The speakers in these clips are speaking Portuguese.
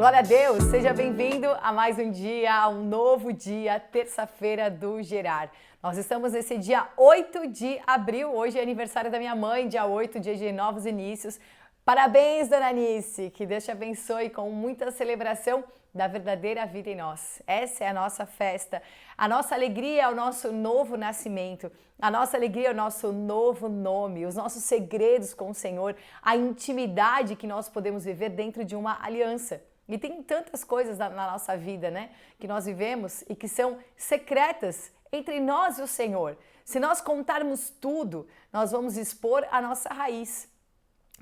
Glória a Deus, seja bem-vindo a mais um dia, a um novo dia, terça-feira do Gerar. Nós estamos nesse dia 8 de abril, hoje é aniversário da minha mãe, dia 8, dia de novos inícios. Parabéns, Dona Anice, que Deus te abençoe com muita celebração da verdadeira vida em nós. Essa é a nossa festa, a nossa alegria é o nosso novo nascimento, a nossa alegria é o nosso novo nome, os nossos segredos com o Senhor, a intimidade que nós podemos viver dentro de uma aliança. E tem tantas coisas na nossa vida, né, que nós vivemos e que são secretas entre nós e o Senhor. Se nós contarmos tudo, nós vamos expor a nossa raiz.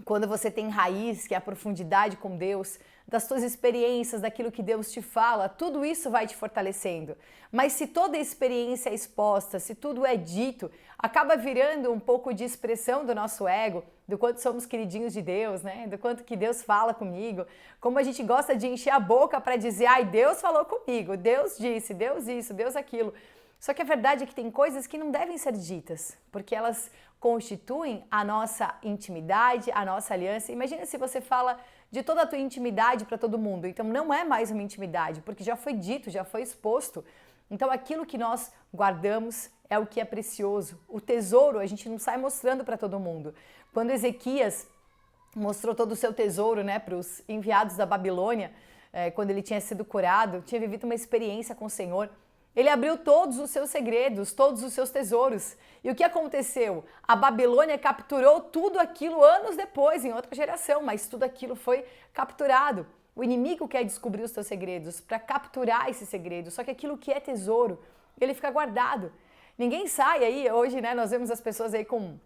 Quando você tem raiz, que é a profundidade com Deus, das suas experiências, daquilo que Deus te fala, tudo isso vai te fortalecendo. Mas se toda a experiência é exposta, se tudo é dito, acaba virando um pouco de expressão do nosso ego, do quanto somos queridinhos de Deus, né? Do quanto que Deus fala comigo, como a gente gosta de encher a boca para dizer, ai, Deus falou comigo, Deus disse, Deus isso, Deus aquilo. Só que a verdade é que tem coisas que não devem ser ditas, porque elas constituem a nossa intimidade, a nossa aliança. Imagina se você fala de toda a tua intimidade para todo mundo, então não é mais uma intimidade, porque já foi dito, já foi exposto. Então aquilo que nós guardamos é o que é precioso. O tesouro a gente não sai mostrando para todo mundo. Quando Ezequias mostrou todo o seu tesouro, né, para os enviados da Babilônia, quando ele tinha sido curado, tinha vivido uma experiência com o Senhor, ele abriu todos os seus segredos, todos os seus tesouros. E o que aconteceu? A Babilônia capturou tudo aquilo anos depois, em outra geração, mas tudo aquilo foi capturado. O inimigo quer descobrir os teus segredos, para capturar esses segredos, só que aquilo que é tesouro, ele fica guardado. Ninguém sai aí, hoje, né, nós vemos as pessoas aí com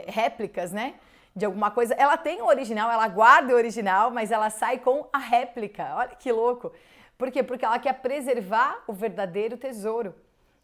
réplicas, né, de alguma coisa. Ela tem o original, ela guarda o original, mas ela sai com a réplica. Olha que louco. Por quê? Porque ela quer preservar o verdadeiro tesouro.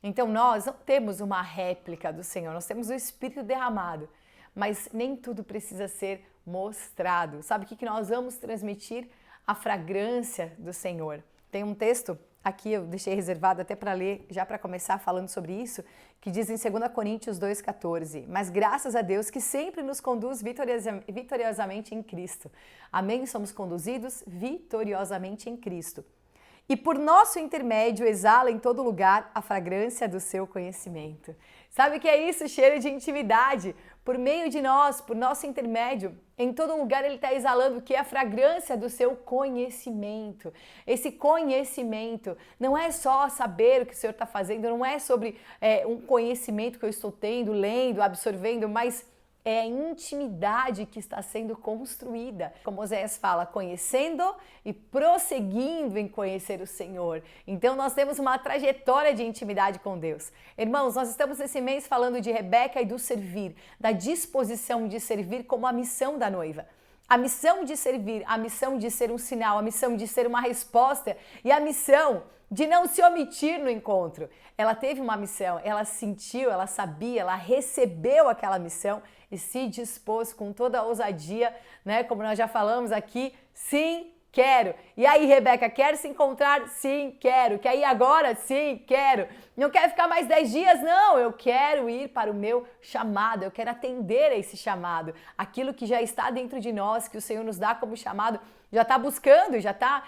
Então nós não temos uma réplica do Senhor, nós temos o Espírito derramado, mas nem tudo precisa ser mostrado. Sabe o que nós vamos transmitir? A fragrância do Senhor. Tem um texto aqui, eu deixei reservado até para ler, já para começar falando sobre isso, que diz em 2 Coríntios 2,14, mas graças a Deus que sempre nos conduz vitoriosamente em Cristo. Amém? Somos conduzidos vitoriosamente em Cristo. E por nosso intermédio exala em todo lugar a fragrância do seu conhecimento. Sabe o que é isso? Cheiro de intimidade. Por meio de nós, por nosso intermédio, em todo lugar ele está exalando o que é a fragrância do seu conhecimento. Esse conhecimento não é só saber o que o Senhor está fazendo, não é sobre um conhecimento que eu estou tendo, lendo, absorvendo, mas é a intimidade que está sendo construída. Como Oséias fala, conhecendo e prosseguindo em conhecer o Senhor. Então nós temos uma trajetória de intimidade com Deus. Irmãos, nós estamos nesse mês falando de Rebeca e do servir, da disposição de servir como a missão da noiva. A missão de servir, a missão de ser um sinal, a missão de ser uma resposta e a missão de não se omitir no encontro. Ela teve uma missão, ela sentiu, ela sabia, ela recebeu aquela missão e se dispôs com toda a ousadia, né? Como nós já falamos aqui, sim, quero. E aí, Rebeca, quer se encontrar? Sim, quero. Quer ir agora? Sim, quero. Não quer ficar mais 10 dias? Não, eu quero ir para o meu chamado, eu quero atender a esse chamado. Aquilo que já está dentro de nós, que o Senhor nos dá como chamado, já está buscando, já está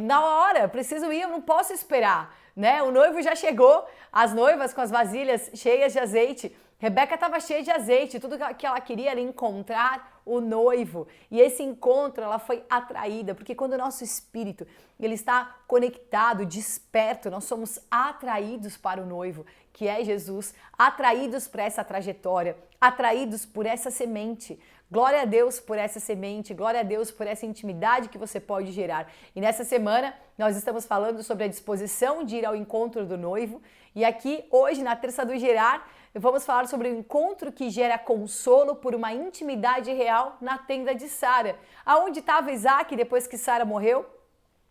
na hora, preciso ir, eu não posso esperar, né? O noivo já chegou, as noivas com as vasilhas cheias de azeite. Rebeca estava cheia de azeite, tudo que ela queria era encontrar o noivo. E esse encontro, ela foi atraída, porque quando o nosso espírito ele está conectado, desperto, nós somos atraídos para o noivo, que é Jesus, atraídos para essa trajetória, atraídos por essa semente. Glória a Deus por essa semente, glória a Deus por essa intimidade que você pode gerar. E nessa semana nós estamos falando sobre a disposição de ir ao encontro do noivo. E aqui hoje, na Terça do Gerar, vamos falar sobre o encontro que gera consolo por uma intimidade real na tenda de Sara. Aonde estava Isaac depois que Sara morreu?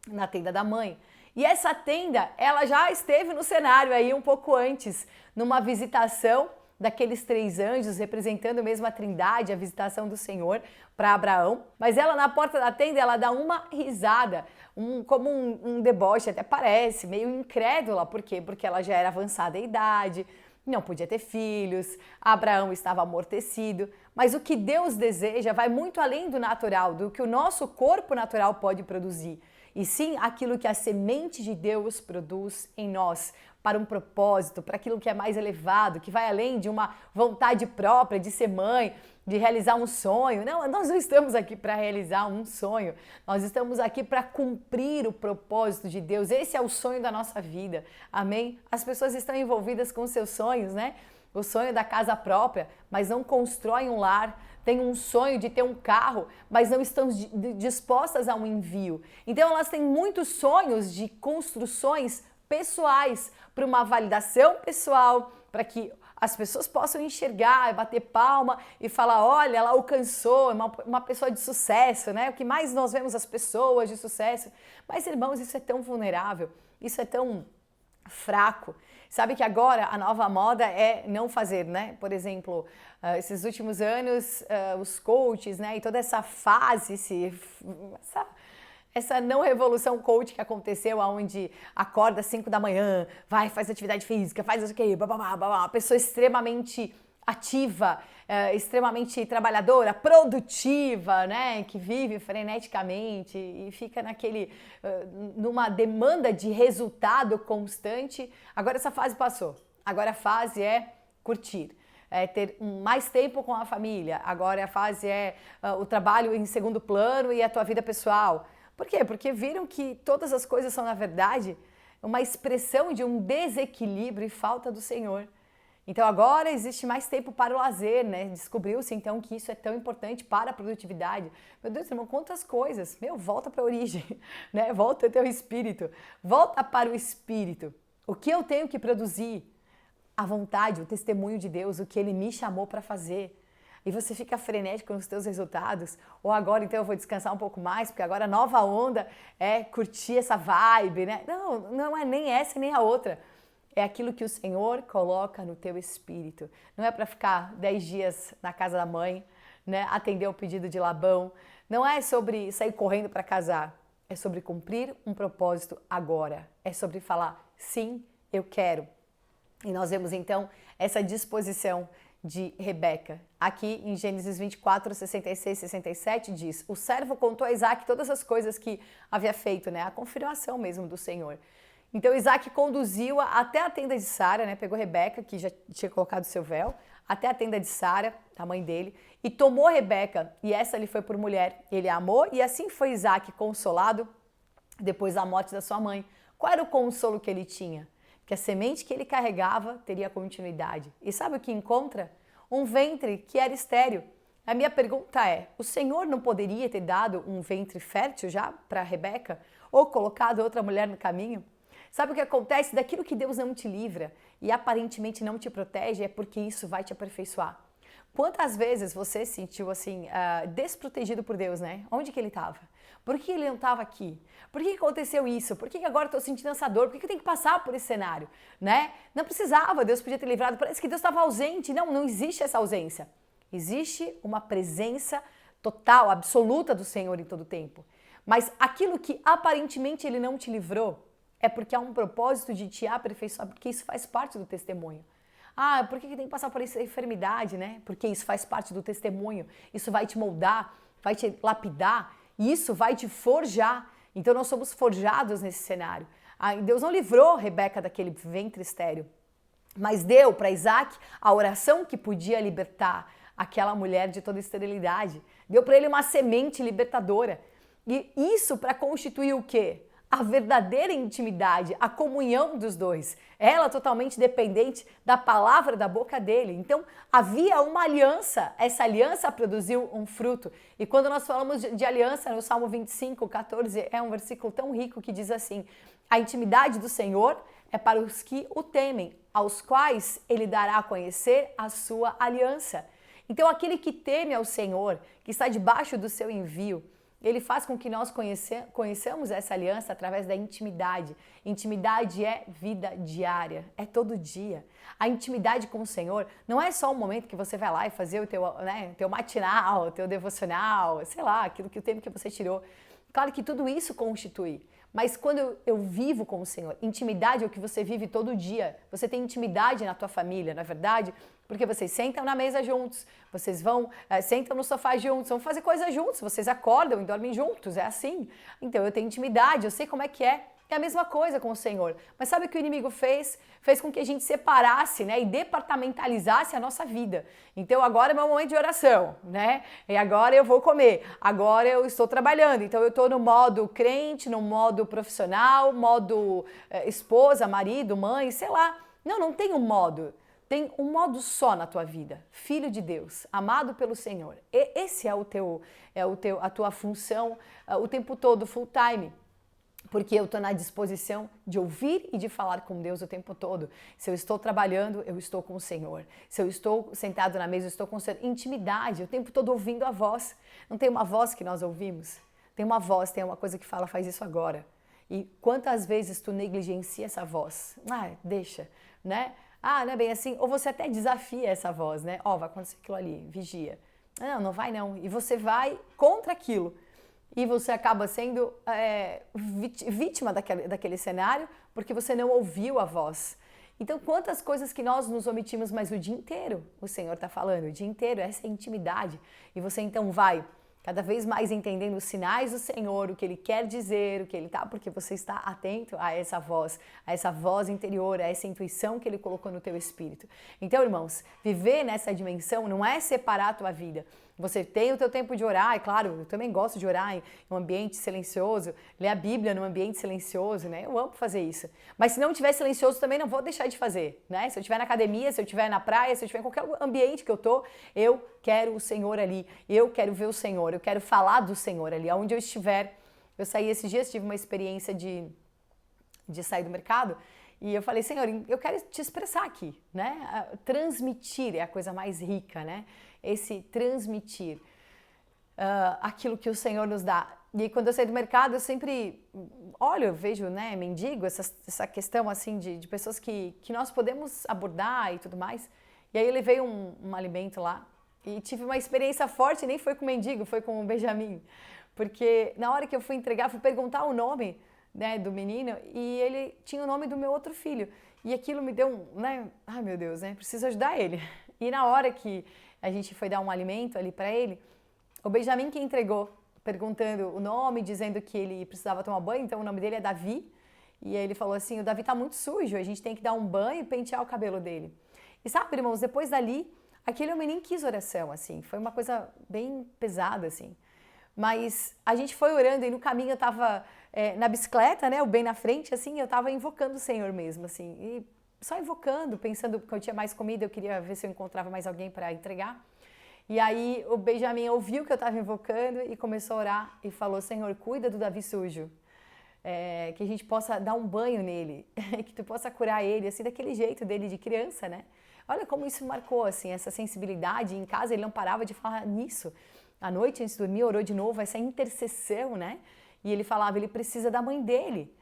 Na tenda da mãe. E essa tenda, ela já esteve no cenário aí um pouco antes, numa visitação daqueles 3 anjos, representando mesmo a Trindade, a visitação do Senhor para Abraão. Mas ela, na porta da tenda, ela dá uma risada, como um deboche, até parece, meio incrédula. Por quê? Porque ela já era avançada em idade, não podia ter filhos, Abraão estava amortecido, mas o que Deus deseja vai muito além do natural, do que o nosso corpo natural pode produzir, e sim aquilo que a semente de Deus produz em nós, para um propósito, para aquilo que é mais elevado, que vai além de uma vontade própria de ser mãe, de realizar um sonho. Não, nós não estamos aqui para realizar um sonho, nós estamos aqui para cumprir o propósito de Deus. Esse é o sonho da nossa vida, amém? As pessoas estão envolvidas com seus sonhos, né? O sonho da casa própria, mas não constroem um lar, têm um sonho de ter um carro, mas não estão dispostas a um envio. Então elas têm muitos sonhos de construções pessoais, para uma validação pessoal, para que as pessoas possam enxergar, bater palma e falar, olha, ela alcançou, é uma pessoa de sucesso, né? O que mais nós vemos as pessoas de sucesso. Mas, irmãos, isso é tão vulnerável, isso é tão fraco. Sabe que agora a nova moda é não fazer, né? Por exemplo, esses últimos anos, os coaches, né? E toda essa fase, essa não revolução coach que aconteceu, onde acorda às 5 da manhã, vai, faz atividade física, faz isso aqui, uma pessoa extremamente ativa, extremamente trabalhadora, produtiva, né, que vive freneticamente e fica numa demanda de resultado constante. Agora essa fase passou, agora a fase é curtir. É ter mais tempo com a família, agora a fase é o trabalho em segundo plano e a tua vida pessoal. Por quê? Porque viram que todas as coisas são, na verdade, uma expressão de um desequilíbrio e falta do Senhor. Então agora existe mais tempo para o lazer, né? Descobriu-se então que isso é tão importante para a produtividade. Meu Deus, irmão, quantas coisas. Volta para a origem, né? Volta ao teu espírito. Volta para o espírito. O que eu tenho que produzir? A vontade, o testemunho de Deus, o que Ele me chamou para fazer. E você fica frenético nos teus resultados, ou agora então eu vou descansar um pouco mais, porque agora a nova onda é curtir essa vibe, né? Não, não é nem essa nem a outra. É aquilo que o Senhor coloca no teu espírito. Não é para ficar 10 dias na casa da mãe, né? Atender o pedido de Labão. Não é sobre sair correndo para casar. É sobre cumprir um propósito agora. É sobre falar, sim, eu quero. E nós vemos então essa disposição de Rebeca. Aqui em Gênesis 24, 66 e 67 diz, o servo contou a Isaac todas as coisas que havia feito, né? A confirmação mesmo do Senhor. Então Isaac conduziu-a até a tenda de Sara, né? Pegou Rebeca, que já tinha colocado seu véu, até a tenda de Sara, a mãe dele, e tomou Rebeca, e essa lhe foi por mulher. Ele a amou, e assim foi Isaac consolado depois da morte da sua mãe. Qual era o consolo que ele tinha? Que a semente que ele carregava teria continuidade. E sabe o que encontra? Um ventre que era estéril. A minha pergunta é, o Senhor não poderia ter dado um ventre fértil já para Rebeca? Ou colocado outra mulher no caminho? Sabe o que acontece? Daquilo que Deus não te livra e aparentemente não te protege, é porque isso vai te aperfeiçoar. Quantas vezes você se sentiu assim, desprotegido por Deus, né? Onde que ele estava? Por que ele não estava aqui? Por que aconteceu isso? Por que agora estou sentindo essa dor? Por que eu tenho que passar por esse cenário? Né? Não precisava, Deus podia ter livrado. Parece que Deus estava ausente. Não, não existe essa ausência. Existe uma presença total, absoluta do Senhor em todo o tempo. Mas aquilo que aparentemente ele não te livrou é porque há um propósito de te aperfeiçoar, porque isso faz parte do testemunho. Ah, por que tem que passar por essa enfermidade, né? Porque isso faz parte do testemunho. Isso vai te moldar, vai te lapidar. Isso vai te forjar. Então nós somos forjados nesse cenário. Deus não livrou Rebeca daquele ventre estéril, mas deu para Isaac a oração que podia libertar aquela mulher de toda esterilidade. Deu para ele uma semente libertadora. E isso para constituir o quê? A verdadeira intimidade, a comunhão dos dois. Ela totalmente dependente da palavra da boca dele. Então, havia uma aliança. Essa aliança produziu um fruto. E quando nós falamos de aliança, no Salmo 25, 14, é um versículo tão rico que diz assim, a intimidade do Senhor é para os que o temem, aos quais ele dará a conhecer a sua aliança. Então, aquele que teme ao Senhor, que está debaixo do seu envio, ele faz com que nós conheçamos essa aliança através da intimidade. Intimidade é vida diária, é todo dia. A intimidade com o Senhor não é só um momento que você vai lá e fazer o teu matinal, o teu devocional, sei lá, aquilo que o tempo que você tirou. Claro que tudo isso constitui, Mas quando eu vivo com o Senhor, intimidade é o que você vive todo dia. Você tem intimidade na tua família, na verdade, porque vocês sentam na mesa juntos, vocês vão, sentam no sofá juntos, vão fazer coisas juntos, vocês acordam e dormem juntos, é assim. Então eu tenho intimidade, eu sei como é que é. É a mesma coisa com o Senhor. Mas sabe o que o inimigo fez? Fez com que a gente separasse, né, e departamentalizasse a nossa vida. Então agora é meu momento de oração, né? E agora eu vou comer. Agora eu estou trabalhando. Então eu estou no modo crente, no modo profissional, modo esposa, marido, mãe, sei lá. Não tem um modo. Tem um modo só na tua vida. Filho de Deus, amado pelo Senhor. Esse é a tua função o tempo todo, full time. Porque eu estou na disposição de ouvir e de falar com Deus o tempo todo. Se eu estou trabalhando, eu estou com o Senhor. Se eu estou sentado na mesa, eu estou com o Senhor. Intimidade, o tempo todo ouvindo a voz. Não tem uma voz que nós ouvimos? Tem uma voz, tem uma coisa que fala, faz isso agora. E quantas vezes tu negligencia essa voz? Deixa, né? Não é bem assim. Ou você até desafia essa voz, né? Vai acontecer aquilo ali, vigia. Não vai não. E você vai contra aquilo. E você acaba sendo vítima daquele cenário porque você não ouviu a voz. Então, quantas coisas que nós nos omitimos, mas o dia inteiro o Senhor está falando, o dia inteiro, essa é intimidade. E você então vai cada vez mais entendendo os sinais do Senhor, o que Ele quer dizer, o que Ele tá, porque você está atento a essa voz interior, a essa intuição que Ele colocou no teu espírito. Então, irmãos, viver nessa dimensão não é separar a tua vida. Você tem o teu tempo de orar, e claro, eu também gosto de orar em um ambiente silencioso, ler a Bíblia num ambiente silencioso, né? Eu amo fazer isso. Mas se não estiver silencioso, também não vou deixar de fazer, né? Se eu estiver na academia, se eu estiver na praia, se eu estiver em qualquer ambiente que eu tô, eu quero o Senhor ali, eu quero ver o Senhor, eu quero falar do Senhor ali, aonde eu estiver. Eu saí esses dias, tive uma experiência de sair do mercado, e eu falei, Senhor, eu quero te expressar aqui, né? Transmitir é a coisa mais rica, né? Esse transmitir aquilo que o Senhor nos dá. E quando eu saí do mercado, eu sempre olho, eu vejo, né, mendigo, essa questão assim de pessoas que nós podemos abordar e tudo mais. E aí eu levei um alimento lá e tive uma experiência forte, nem foi com o mendigo, foi com o Benjamin. Porque na hora que eu fui entregar, fui perguntar o nome, né, do menino, e ele tinha o nome do meu outro filho. E aquilo me deu né, ai meu Deus, né, preciso ajudar ele. E na hora que a gente foi dar um alimento ali para ele, o Benjamin que entregou, perguntando o nome, dizendo que ele precisava tomar banho, então o nome dele é Davi, e ele falou assim, o Davi tá muito sujo, a gente tem que dar um banho e pentear o cabelo dele. E sabe, irmãos, depois dali, aquele homem nem quis oração, assim, foi uma coisa bem pesada, assim. Mas a gente foi orando e no caminho eu tava na bicicleta, né, o bem na frente, assim, eu tava invocando o Senhor mesmo, assim, e só invocando, pensando que eu tinha mais comida, eu queria ver se eu encontrava mais alguém para entregar. E aí o Benjamin ouviu que eu estava invocando e começou a orar e falou, Senhor, cuida do Davi sujo, que a gente possa dar um banho nele, que tu possa curar ele, assim, daquele jeito dele de criança, né? Olha como isso marcou, assim, essa sensibilidade. Em casa ele não parava de falar nisso. À noite, antes de dormir, orou de novo, essa intercessão, né? E ele falava, ele precisa da mãe dele.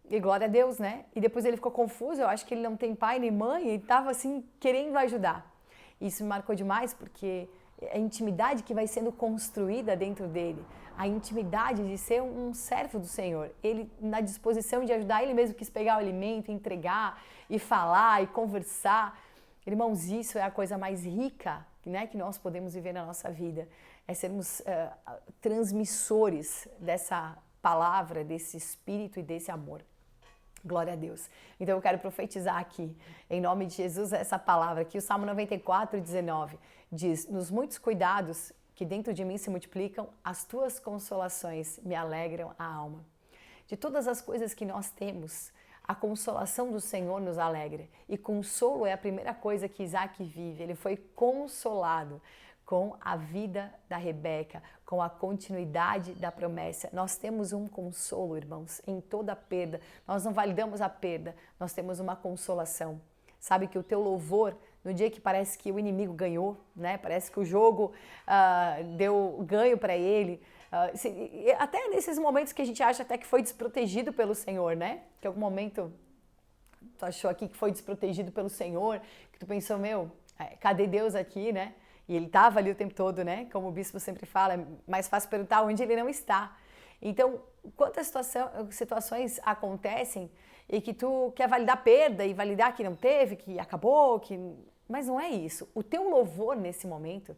E glória a Deus, né? E depois ele ficou confuso, eu acho que ele não tem pai nem mãe, e estava assim, querendo ajudar. Isso me marcou demais, porque a intimidade que vai sendo construída dentro dele, a intimidade de ser um servo do Senhor, ele na disposição de ajudar, ele mesmo quis pegar o alimento, entregar, e falar, e conversar. Irmãos, isso é a coisa mais rica, né, que nós podemos viver na nossa vida, é sermos transmissores dessa palavra, desse espírito e desse amor. Glória a Deus. Então eu quero profetizar aqui, em nome de Jesus, essa palavra aqui. O Salmo 94, 19 diz, nos muitos cuidados que dentro de mim se multiplicam, as tuas consolações me alegram a alma. De todas as coisas que nós temos, a consolação do Senhor nos alegra. E consolo é a primeira coisa que Isaac vive. Ele foi consolado com a vida da Rebeca, com a continuidade da promessa. Nós temos um consolo, irmãos, em toda perda. Nós não validamos a perda, nós temos uma consolação. Sabe que o teu louvor, no dia que parece que o inimigo ganhou, né? Parece que o jogo deu ganho para ele, até nesses momentos que a gente acha até que foi desprotegido pelo Senhor, né? Que em algum momento tu achou aqui que foi desprotegido pelo Senhor, que tu pensou, cadê Deus aqui, né? E ele estava ali o tempo todo, né? Como o bispo sempre fala, é mais fácil perguntar onde ele não está. Então, quantas situações acontecem e que tu quer validar a perda e validar que não teve, que acabou, mas não é isso. O teu louvor nesse momento,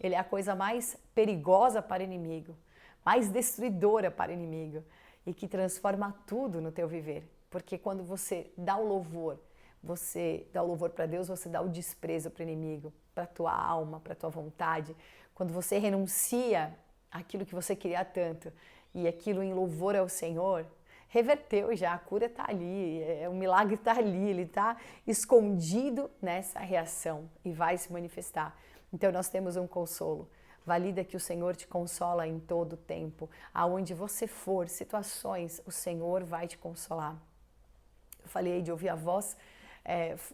ele é a coisa mais perigosa para o inimigo, mais destruidora para o inimigo e que transforma tudo no teu viver. Porque quando você dá o louvor para Deus, você dá o desprezo para o inimigo, para a tua alma, para a tua vontade. Quando você renuncia àquilo que você queria tanto e aquilo em louvor ao Senhor, reverteu já, a cura está ali, o milagre está ali, ele está escondido nessa reação e vai se manifestar. Então nós temos um consolo. Valida que o Senhor te consola em todo o tempo. Aonde você for, situações, o Senhor vai te consolar. Eu falei de ouvir a voz.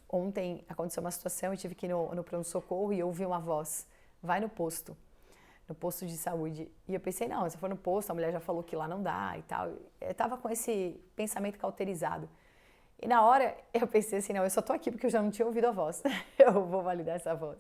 Ontem aconteceu uma situação, eu tive que ir no pronto-socorro e eu ouvi uma voz. Vai no posto de saúde. E eu pensei, não, se eu for no posto, a mulher já falou que lá não dá e tal. Eu tava com esse pensamento cauterizado. E na hora eu pensei assim, não, eu só tô aqui porque eu já não tinha ouvido a voz. Eu vou validar essa voz.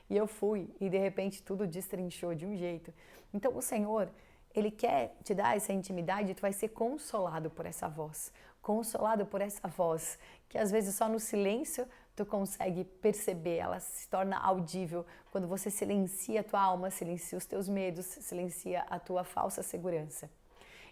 E eu fui, e de repente tudo destrinchou de um jeito. Então o Senhor, Ele quer te dar essa intimidade e tu vai ser consolado por essa voz. Consolado por essa voz, que às vezes só no silêncio tu consegue perceber, ela se torna audível quando você silencia a tua alma, silencia os teus medos, silencia a tua falsa segurança.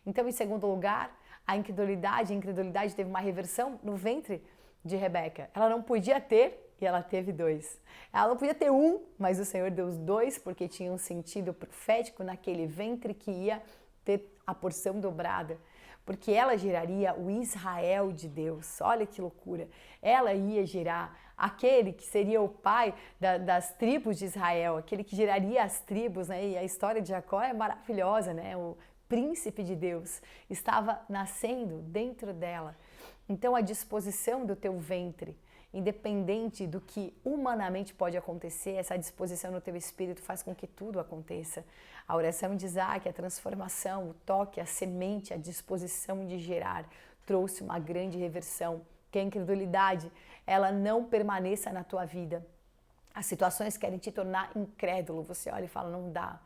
Então, em segundo lugar, a incredulidade teve uma reversão no ventre de Rebeca. Ela não podia ter e ela teve 2. Ela não podia ter 1, mas o Senhor deu os 2 porque tinha um sentido profético naquele ventre que ia ter a porção dobrada. Porque ela geraria o Israel de Deus. Olha que loucura. Ela ia gerar aquele que seria o pai das tribos de Israel, aquele que geraria as tribos, né? E a história de Jacó é maravilhosa, né? O príncipe de Deus estava nascendo dentro dela. Então a disposição do teu ventre, independente do que humanamente pode acontecer, essa disposição no teu espírito faz com que tudo aconteça. A oração de Isaac, a transformação, o toque, a semente, a disposição de gerar, trouxe uma grande reversão. Que a incredulidade, ela não permaneça na tua vida. As situações querem te tornar incrédulo. Você olha e fala, não dá.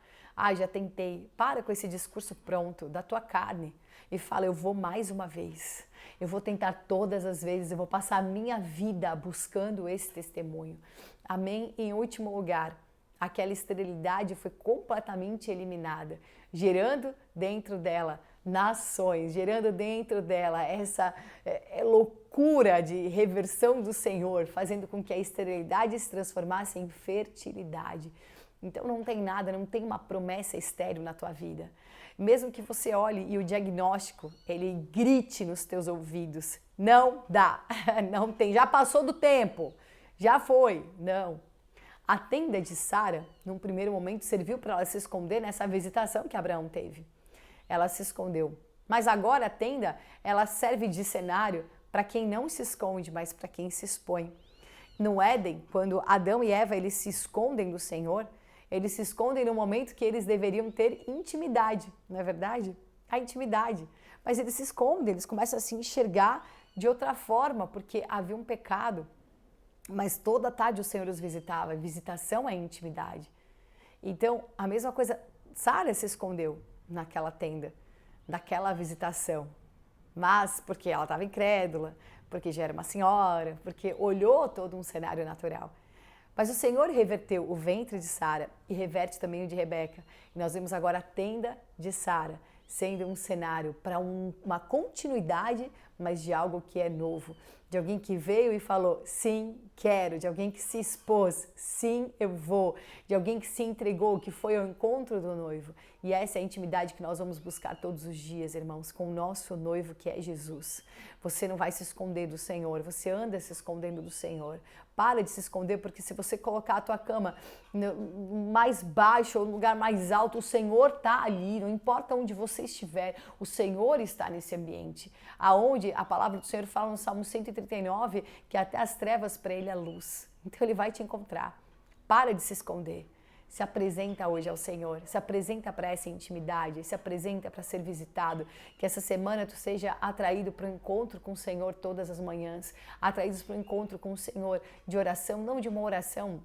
Já tentei. Para com esse discurso pronto da tua carne e fala, eu vou mais uma vez. Eu vou tentar todas as vezes, eu vou passar a minha vida buscando esse testemunho. Amém? Em último lugar, aquela esterilidade foi completamente eliminada, gerando dentro dela nações, gerando dentro dela essa loucura de reversão do Senhor, fazendo com que a esterilidade se transformasse em fertilidade. Então não tem nada, não tem uma promessa estéril na tua vida. Mesmo que você olhe e o diagnóstico, ele grite nos teus ouvidos, não dá, não tem, já passou do tempo, já foi, não. A tenda de Sara, num primeiro momento, serviu para ela se esconder nessa visitação que Abraão teve. Ela se escondeu. Mas agora a tenda, ela serve de cenário para quem não se esconde, mas para quem se expõe. No Éden, quando Adão e Eva eles se escondem do Senhor, eles se escondem no momento que eles deveriam ter intimidade, não é verdade? A intimidade. Mas eles se escondem, eles começam a se enxergar de outra forma, porque havia um pecado. Mas toda tarde o Senhor os visitava. Visitação é intimidade. Então, a mesma coisa, Sara se escondeu naquela tenda, naquela visitação. Mas porque ela estava incrédula, porque já era uma senhora, porque olhou todo um cenário natural. Mas o Senhor reverteu o ventre de Sara e reverte também o de Rebeca. E nós vemos agora a tenda de Sara sendo um cenário para uma continuidade, mas de algo que é novo. De alguém que veio e falou, sim, quero. De alguém que se expôs, sim, eu vou. De alguém que se entregou, que foi ao encontro do noivo. E essa é a intimidade que nós vamos buscar todos os dias, irmãos, com o nosso noivo que é Jesus. Você não vai se esconder do Senhor, você anda se escondendo do Senhor. Para de se esconder, porque se você colocar a tua cama mais baixo ou no lugar mais alto, o Senhor está ali, não importa onde você estiver, o Senhor está nesse ambiente. Aonde a palavra do Senhor fala no Salmo 139 que até as trevas para Ele é luz. Então Ele vai te encontrar. Para de se esconder. Se apresenta hoje ao Senhor, se apresenta para essa intimidade, se apresenta para ser visitado, que essa semana tu seja atraído para o encontro com o Senhor todas as manhãs, atraídos para o encontro com o Senhor de oração, não de uma oração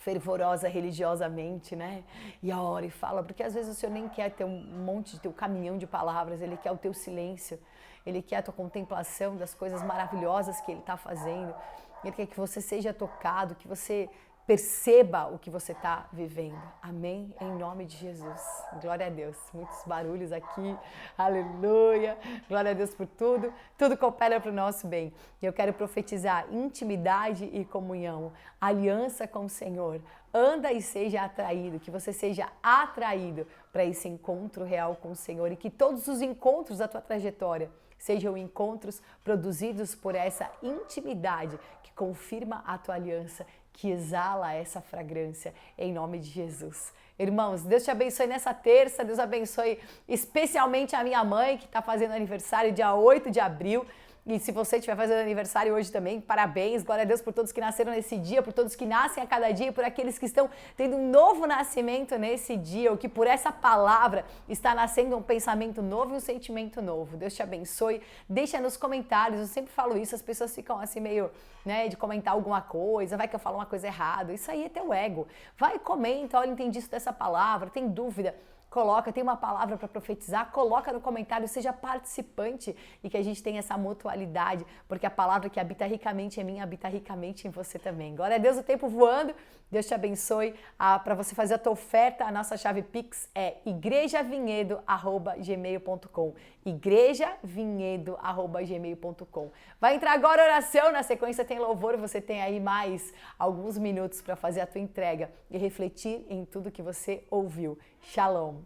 fervorosa religiosamente, né? E ora e fala, porque às vezes o Senhor nem quer ter um monte de teu caminhão de palavras, Ele quer o teu silêncio, Ele quer a tua contemplação das coisas maravilhosas que Ele está fazendo, Ele quer que você seja tocado, que você perceba o que você está vivendo. Amém? Em nome de Jesus. Glória a Deus. Muitos barulhos aqui. Aleluia. Glória a Deus por tudo. Tudo coopera para o nosso bem. Eu quero profetizar intimidade e comunhão, aliança com o Senhor. Anda e seja atraído, que você seja atraído para esse encontro real com o Senhor e que todos os encontros da tua trajetória sejam encontros produzidos por essa intimidade que confirma a tua aliança, que exala essa fragrância, em nome de Jesus. Irmãos, Deus te abençoe nessa terça, Deus abençoe especialmente a minha mãe, que está fazendo aniversário dia 8 de abril. E se você estiver fazendo aniversário hoje também, parabéns, glória a Deus por todos que nasceram nesse dia, por todos que nascem a cada dia e por aqueles que estão tendo um novo nascimento nesse dia, ou que por essa palavra está nascendo um pensamento novo e um sentimento novo. Deus te abençoe, deixa nos comentários, eu sempre falo isso, as pessoas ficam assim meio, né, de comentar alguma coisa, vai que eu falo uma coisa errada, isso aí é teu ego. Vai e comenta, olha, entendi isso dessa palavra, tem dúvida? Coloca, tem uma palavra para profetizar, coloca no comentário, seja participante e que a gente tenha essa mutualidade, porque a palavra que habita ricamente em mim, habita ricamente em você também. Glória a Deus, o tempo voando, Deus te abençoe. Para você fazer a tua oferta, a nossa chave Pix é igrejavinhedo@gmail.com, igrejavinhedo@gmail.com. Vai entrar agora a oração, na sequência tem louvor, você tem aí mais alguns minutos para fazer a tua entrega e refletir em tudo que você ouviu. Shalom.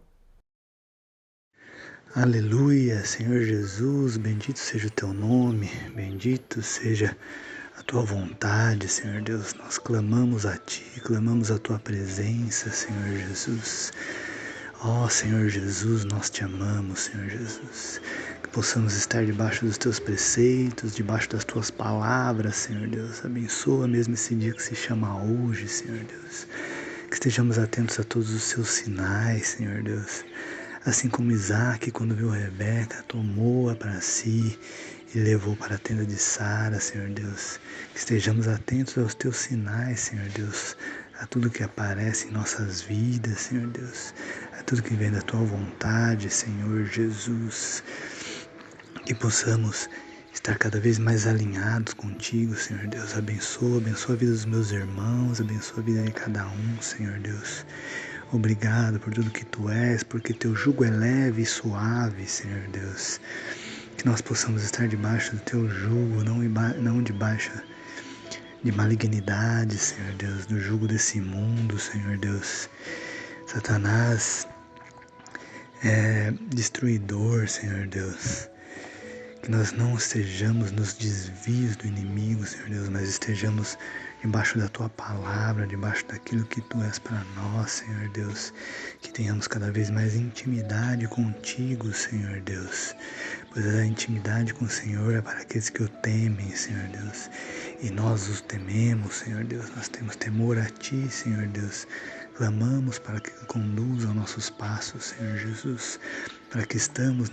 Aleluia, Senhor Jesus, bendito seja o teu nome, bendito seja a tua vontade, Senhor Deus. Nós clamamos a ti, clamamos a tua presença, Senhor Jesus. Ó Senhor Jesus, nós te amamos, Senhor Jesus. Que possamos estar debaixo dos teus preceitos, debaixo das tuas palavras, Senhor Deus. Abençoa mesmo esse dia que se chama hoje, Senhor Deus. Que estejamos atentos a todos os seus sinais, Senhor Deus. Assim como Isaac, quando viu Rebeca, tomou-a para si e levou para a tenda de Sara, Senhor Deus. Que estejamos atentos aos teus sinais, Senhor Deus, a tudo que aparece em nossas vidas, Senhor Deus, a tudo que vem da tua vontade, Senhor Jesus. Que possamos estar cada vez mais alinhados contigo, Senhor Deus. Abençoa a vida dos meus irmãos, abençoa a vida de cada um, Senhor Deus. Obrigado por tudo que tu és, porque teu jugo é leve e suave, Senhor Deus. Que nós possamos estar debaixo do teu jugo, não debaixo de malignidade, Senhor Deus, do jugo desse mundo, Senhor Deus. Satanás é destruidor, Senhor Deus. Que nós não estejamos nos desvios do inimigo, Senhor Deus, mas estejamos debaixo da tua palavra, debaixo daquilo que tu és para nós, Senhor Deus. Que tenhamos cada vez mais intimidade contigo, Senhor Deus. Pois a intimidade com o Senhor é para aqueles que o temem, Senhor Deus. E nós os tememos, Senhor Deus. Nós temos temor a ti, Senhor Deus. Clamamos para que conduza os nossos passos, Senhor Jesus, para que estejamos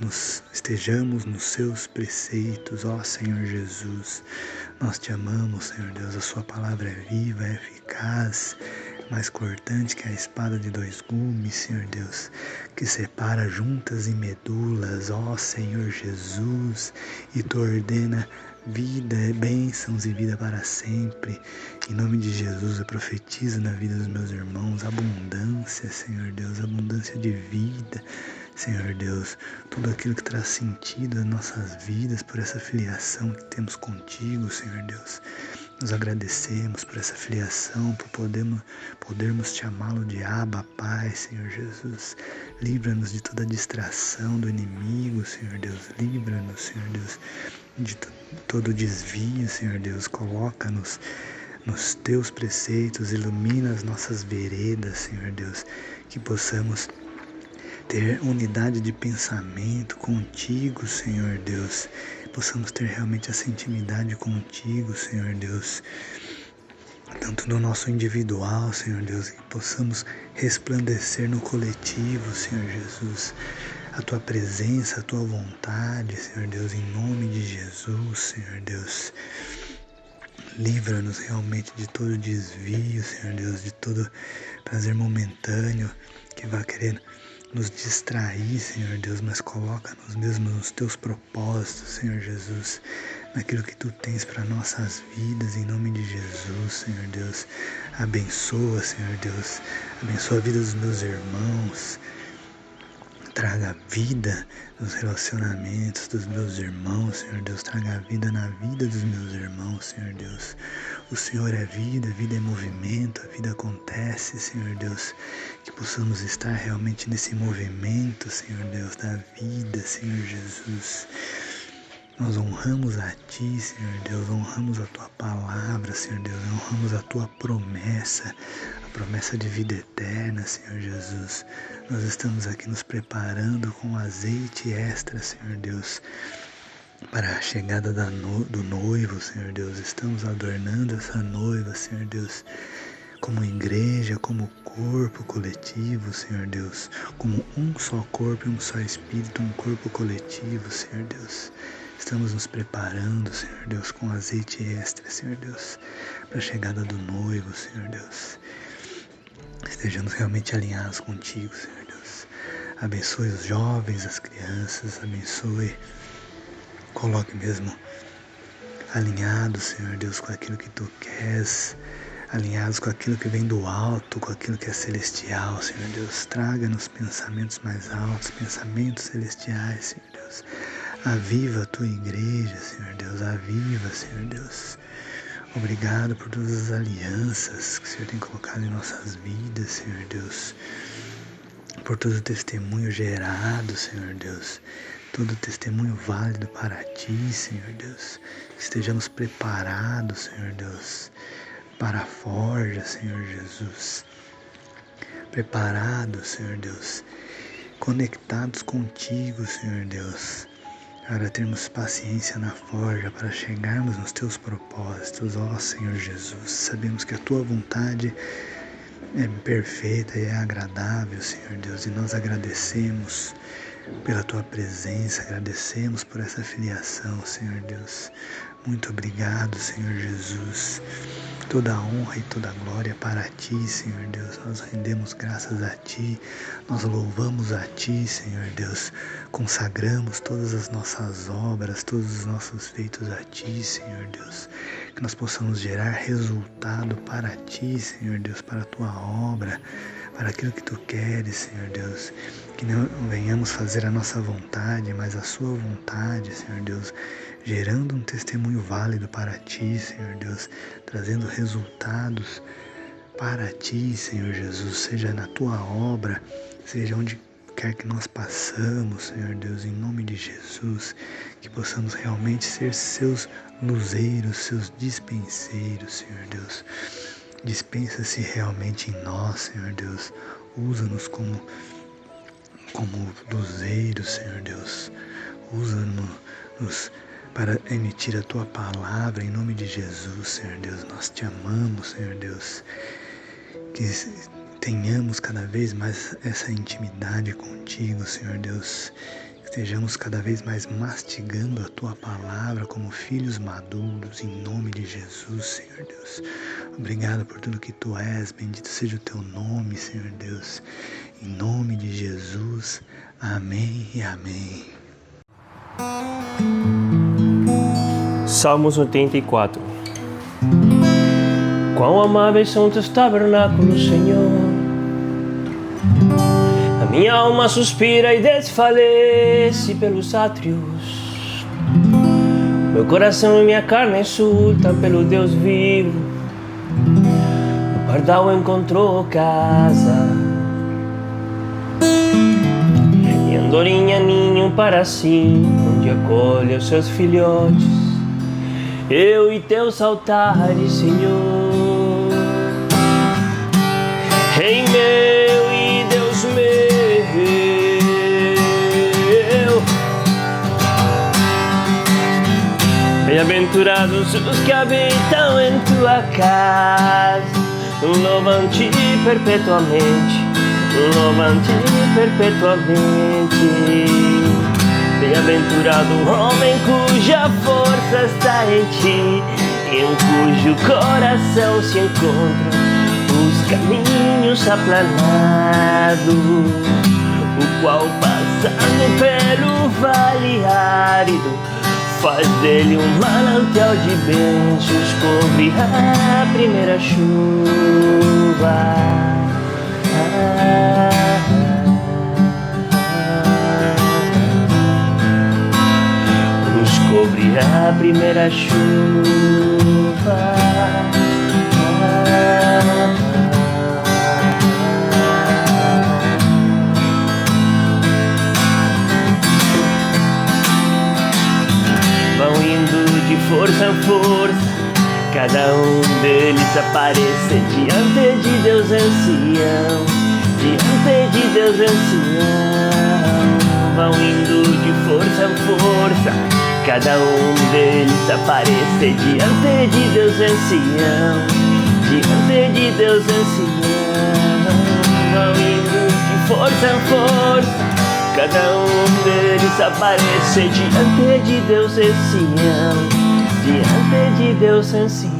nos seus preceitos, ó Senhor Jesus. Nós te amamos, Senhor Deus, a sua palavra é viva, é eficaz, mais cortante que a espada de 2 gumes, Senhor Deus, que separa juntas e medulas, ó Senhor Jesus, e tu ordena vida, bênçãos e vida para sempre. Em nome de Jesus eu profetizo na vida dos meus irmãos abundância, Senhor Deus, abundância de vida, Senhor Deus, tudo aquilo que traz sentido às nossas vidas por essa filiação que temos contigo, Senhor Deus. Nos agradecemos por essa filiação, por podermos te amá-lo de Abba, Pai, Senhor Jesus. Livra-nos de toda distração do inimigo, Senhor Deus. Livra-nos, Senhor Deus, de todo desvio, Senhor Deus. Coloca-nos nos teus preceitos, ilumina as nossas veredas, Senhor Deus. Que possamos ter unidade de pensamento contigo, Senhor Deus. Possamos ter realmente essa intimidade contigo, Senhor Deus. Tanto no nosso individual, Senhor Deus, que possamos resplandecer no coletivo, Senhor Jesus. A tua presença, a tua vontade, Senhor Deus, em nome de Jesus, Senhor Deus. Livra-nos realmente de todo desvio, Senhor Deus, de todo prazer momentâneo que vá querer nos distrair, Senhor Deus, mas coloca-nos mesmo nos teus propósitos, Senhor Jesus, naquilo que tu tens para nossas vidas, em nome de Jesus, Senhor Deus. Abençoa, Senhor Deus, abençoa a vida dos meus irmãos. Traga vida nos relacionamentos dos meus irmãos, Senhor Deus. Traga vida na vida dos meus irmãos, Senhor Deus. O Senhor é vida, a vida é movimento, a vida acontece, Senhor Deus. Que possamos estar realmente nesse movimento, Senhor Deus, da vida, Senhor Jesus. Nós honramos a Ti, Senhor Deus, honramos a Tua palavra, Senhor Deus, honramos a Tua promessa, a promessa de vida eterna, Senhor Jesus. Nós estamos aqui nos preparando com azeite extra, Senhor Deus, para a chegada do noivo, Senhor Deus. Estamos adornando essa noiva, Senhor Deus, como igreja, como corpo coletivo, Senhor Deus, como um só corpo e um só espírito, um corpo coletivo, Senhor Deus. Estamos nos preparando, Senhor Deus, com azeite extra, Senhor Deus, para a chegada do noivo, Senhor Deus. Estejamos realmente alinhados contigo, Senhor Deus. Abençoe os jovens, as crianças, abençoe, coloque mesmo alinhados, Senhor Deus, com aquilo que Tu queres, alinhados com aquilo que vem do alto, com aquilo que é celestial, Senhor Deus. Traga-nos pensamentos mais altos, pensamentos celestiais, Senhor Deus. Aviva a Tua igreja, Senhor Deus, aviva, Senhor Deus. Obrigado por todas as alianças que o Senhor tem colocado em nossas vidas, Senhor Deus. Por todo o testemunho gerado, Senhor Deus. Todo testemunho válido para Ti, Senhor Deus. Que estejamos preparados, Senhor Deus, para a forja, Senhor Jesus. Preparados, Senhor Deus. Conectados contigo, Senhor Deus. Para termos paciência na forja, para chegarmos nos Teus propósitos, ó Senhor Jesus. Sabemos que a Tua vontade é perfeita e é agradável, Senhor Deus, e nós agradecemos pela Tua presença, agradecemos por essa filiação, Senhor Deus. Muito obrigado, Senhor Jesus. Toda a honra e toda a glória para Ti, Senhor Deus. Nós rendemos graças a Ti, nós louvamos a Ti, Senhor Deus. Consagramos todas as nossas obras, todos os nossos feitos a Ti, Senhor Deus. Que nós possamos gerar resultado para Ti, Senhor Deus, para a Tua obra, para aquilo que Tu queres, Senhor Deus. Que não venhamos fazer a nossa vontade, mas a Sua vontade, Senhor Deus, gerando um testemunho válido para Ti, Senhor Deus, trazendo resultados para Ti, Senhor Jesus, seja na Tua obra, seja onde quer que nós passamos, Senhor Deus, em nome de Jesus, que possamos realmente ser Seus luzeiros, Seus dispenseiros, Senhor Deus. Dispensa-se realmente em nós, Senhor Deus. Usa-nos como luzeiros, Senhor Deus. Usa-nos para emitir a Tua palavra em nome de Jesus, Senhor Deus. Nós Te amamos, Senhor Deus. Que tenhamos cada vez mais essa intimidade contigo, Senhor Deus. Que estejamos cada vez mais mastigando a Tua palavra como filhos maduros, em nome de Jesus, Senhor Deus. Obrigado por tudo que Tu és, bendito seja o Teu nome, Senhor Deus. Em nome de Jesus, amém e amém. Salmos 84. Quão amáveis são Teus tabernáculos, Senhor. A minha alma suspira e desfalece pelos átrios. Meu coração e minha carne exultam pelo Deus vivo. O pardal encontrou casa e andorinha ninho para si, onde acolhe os seus filhotes. Eu e Teus altares, Senhor. Rei meu e Deus meu, bem-aventurados os que habitam em Tua casa. Louvam-Te perpetuamente, louvam-Te perpetuamente. Bem-aventurado o homem cuja força está em Ti em cujo coração se encontram os caminhos aplanados, o qual passando pelo vale árido faz dele um manancial de bênçãos, cobre a primeira chuva. Nos cobre a primeira chuva. Vão indo de força em força, cada deles aparece diante de Deus ancião, diante de Deus ancião. Vão indo de força em força, cada deles aparece diante de Deus ancião, diante de Deus ancião. Vão indo de força em força, cada deles aparece diante de Deus ancião, diante de Deus ancião.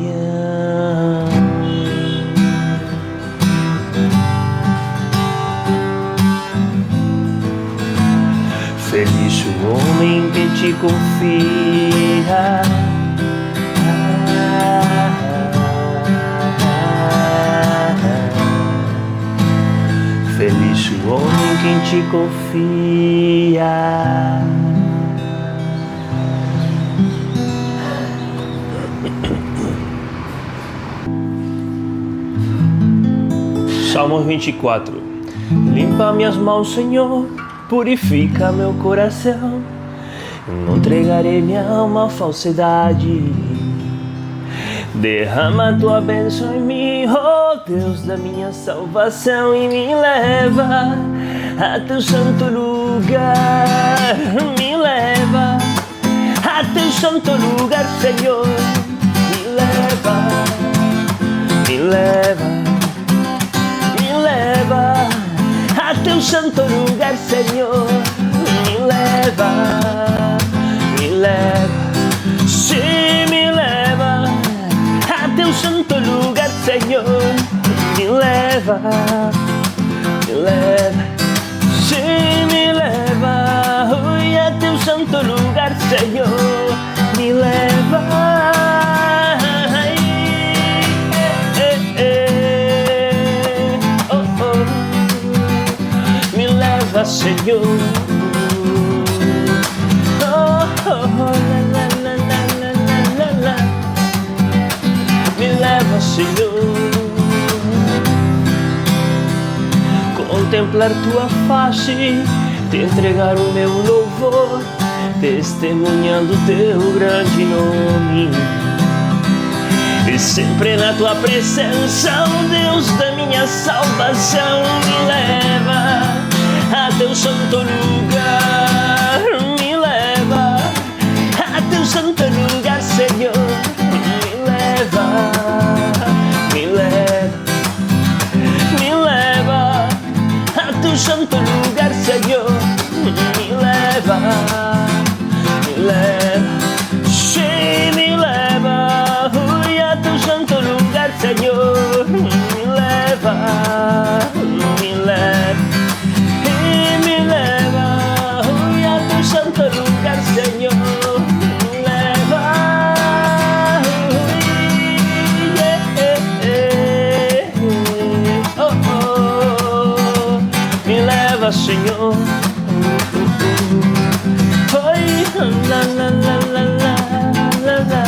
Feliz o homem que te confia. Feliz o homem quem te confia. Salmo 24. Limpa minhas mãos, Senhor, purifica meu coração. Não entregarei minha alma à falsidade. Derrama tua bênção em mim, oh Deus da minha salvação, e me leva a teu santo lugar. Me leva a teu santo lugar, Senhor. Me leva, me leva, me leva a teu santo lugar, Senhor. Me leva, me leva, sim, me leva a teu santo lugar, Senhor. Me leva, sim, me leva, ui, a teu santo lugar, Senhor. Me leva, oh, oh. Me leva, Senhor. Oh, oh, la, la, la, la, la, la, la. Me leva, Senhor. Contemplar tua face, te entregar o meu louvor, testemunhando teu grande nome. E sempre na tua presença, oh Deus da minha salvação, me leva a teu santo lugar. Me leva a teu santo lugar, Senhor. Me leva, me leva, me leva a teu santo lugar, Senhor. Me leva, sim, me leva, ui, a teu santo lugar, Senhor. Me leva, me leva, e me leva, ui, a teu santo lugar, Senhor. Me leva, ui, oh, oh. Me leva, Senhor. Oi, la, la, la, la, la, la, la.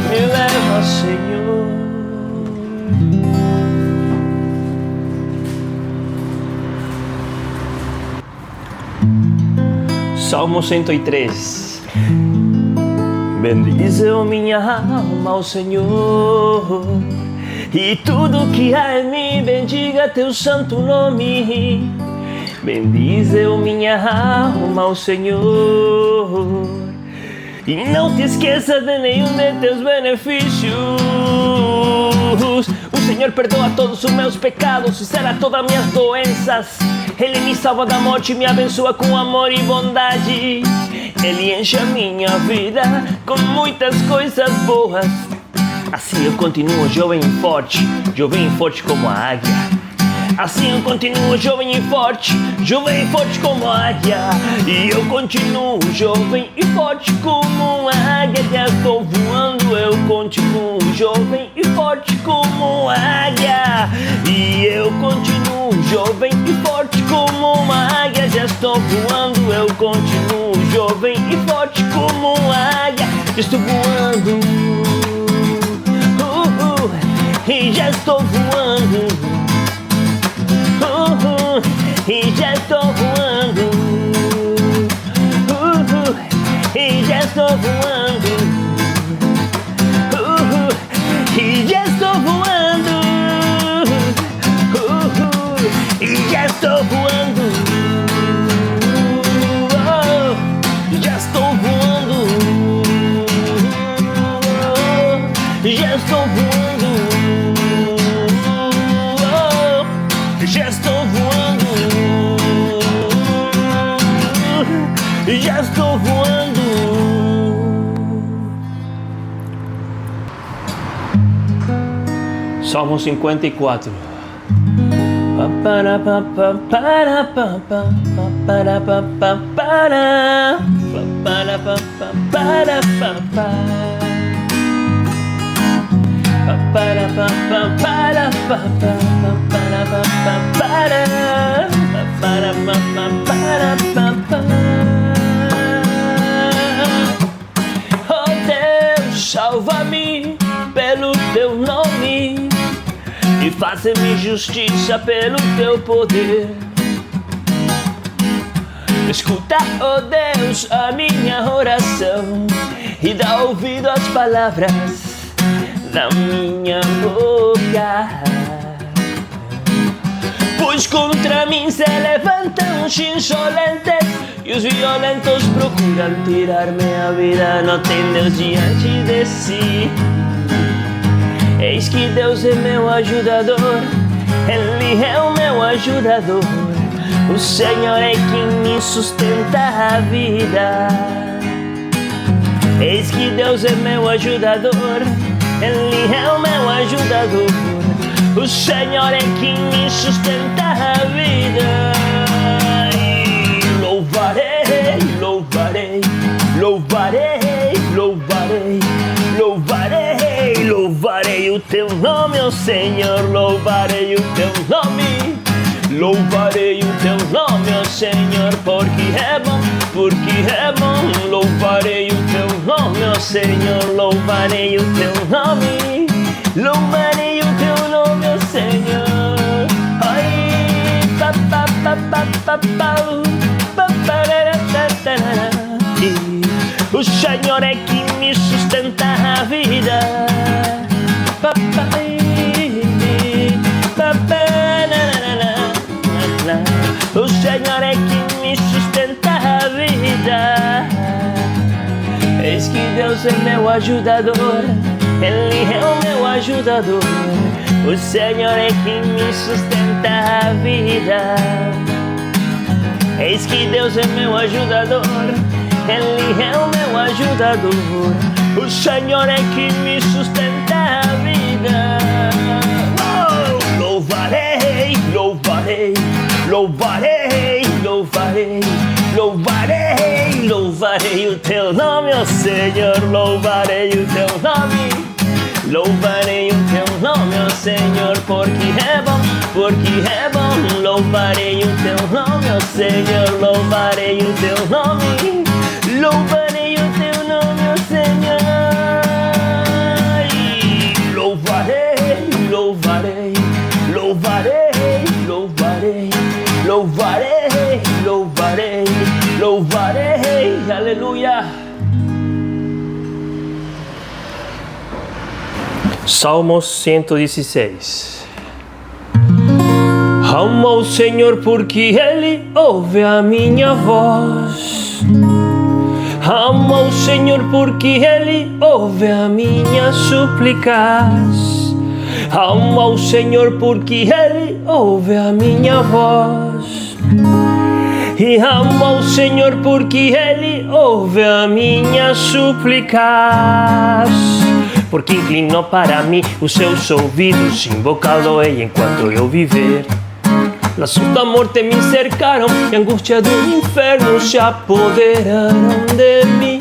Me leva, Senhor. Salmo 103. Bendize, oh minha alma, ao Senhor, e tudo que há em mim, bendiga teu santo nome. Bendize, oh minha alma, ao Senhor, e não te esqueça de nenhum de teus benefícios. O Senhor perdoa todos os meus pecados e sara todas minhas doenças. Ele me salva da morte e me abençoa com amor e bondade. Ele enche a minha vida com muitas coisas boas. Assim eu continuo jovem e forte como a águia. Assim eu continuo jovem e forte como a águia. E eu continuo jovem e forte como a águia. Já estou voando, eu continuo jovem e forte como a águia. E eu continuo jovem e forte como uma águia. Já estou voando, eu continuo jovem e forte como a águia. Já estou voando, e já estou voando. E já estou voando, e já estou voando, e já estou voando, e já estou voando, já estou voando, já estou voando, já estou voando. Já estou voando. Salmo 54. Oh Deus, salva-me pelo teu nome e faça-me justiça pelo teu poder. Escuta, oh Deus, a minha oração e dá ouvido às palavras da minha boca. Pois contra mim se levantam os insolentes e os violentos procuram tirar-me a vida. Não tem Deus diante de si. Eis que Deus é meu ajudador, Ele é o meu ajudador. O Senhor é quem me sustenta a vida. Eis que Deus é meu ajudador, Ele é o meu ajudador. O Senhor é quem me sustenta a vida. E louvarei, louvarei, louvarei, louvarei, louvarei, louvarei o teu nome, ó Senhor. Louvarei o teu nome, louvarei o teu nome, ó Senhor, porque é bom, porque é bom. Louvarei o teu nome, ó Senhor, louvarei o teu nome, louvarei o teu nome, ó Senhor. Ai, pa pa pa pa pa pa pa pa. O Senhor é quem me sustenta a vida. Pa pa pa pa. O Senhor é quem me sustenta a vida. Eis que Deus é meu ajudador, Ele é o meu ajudador. O Senhor é quem me sustenta a vida. Eis que Deus é meu ajudador, Ele é o meu ajudador. O Senhor é quem me sustenta a vida. Louvarei, louvarei, louvarei, louvarei, louvarei, louvarei o teu nome, ó Senhor. Louvarei o teu nome, louvarei o teu nome, ó Senhor, porque é bom, porque é bom. Louvarei o teu nome, ó Senhor, louvarei o teu nome, louvarei o teu nome, ó Senhor. E louvarei, louvarei, louvarei, louvarei, louvarei, louvarei, louvarei, aleluia. Salmo 116. Amo ao Senhor porque Ele ouve a minha voz. Amo ao Senhor porque Ele ouve a minhas súplicas. Amo ao Senhor porque Ele ouve a minha voz. E amo ao Senhor porque Ele ouve a minhas súplicas, porque inclinou para mim os seus ouvidos, invocá-lo-ei enquanto eu viver. Laços da morte me cercaram e a angústia do inferno se apoderaram de mim.